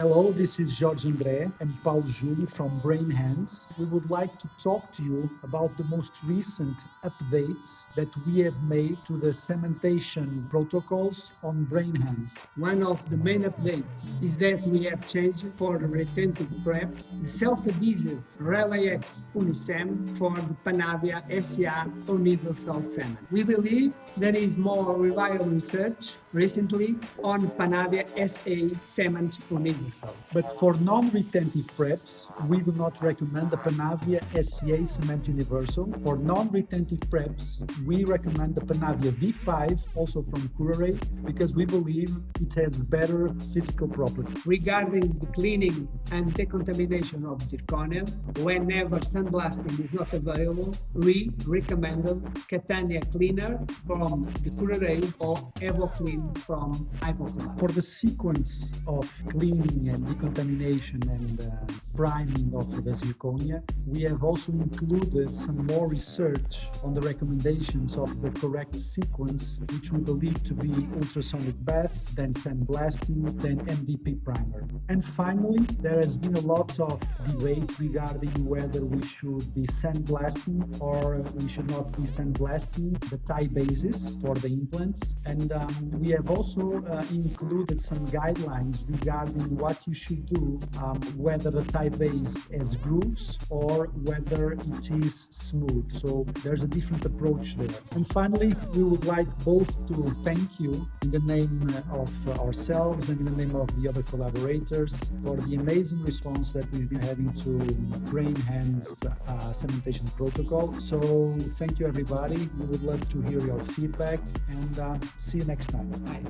Hello, this is Jorge André and Paulo Júlio from Brain Hands. We would like to talk to you about the most recent updates that we have made to the cementation protocols on Brain Hands. One of the main updates is that we have changed for the retentive preps the self-adhesive Relay-X Unisem for the Panavia SCR Universal Cement. We believe there is more reliable research recently on Panavia SA Cement Universal. But for non-retentive preps, we do not recommend the Panavia SCA Cement Universal. For non-retentive preps, we recommend the Panavia V5, also from Curare, because we believe it has better physical properties. Regarding the cleaning and decontamination of zirconia, whenever sandblasting is not available, we recommend Catania Cleaner from the Curare or EvoClean from Ivoclar. For the sequence of cleaning and decontamination and priming of the zirconia, we have also included some more research on the recommendations of the correct sequence, which we believe to be ultrasonic bath, then sandblasting, then MDP primer. And finally, there has been a lot of debate regarding whether we should be sandblasting or we should not be sandblasting the tie bases for the implants. And we have also included some guidelines regarding what you should do, whether the tie base has grooves or whether it is smooth. So there's a different approach there. And finally, we would like both to thank you in the name of ourselves and in the name of the other collaborators for the amazing response that we've been having to Brain Hands cementation protocol. So thank you, everybody. We would love to hear your feedback and see you next time. Bye.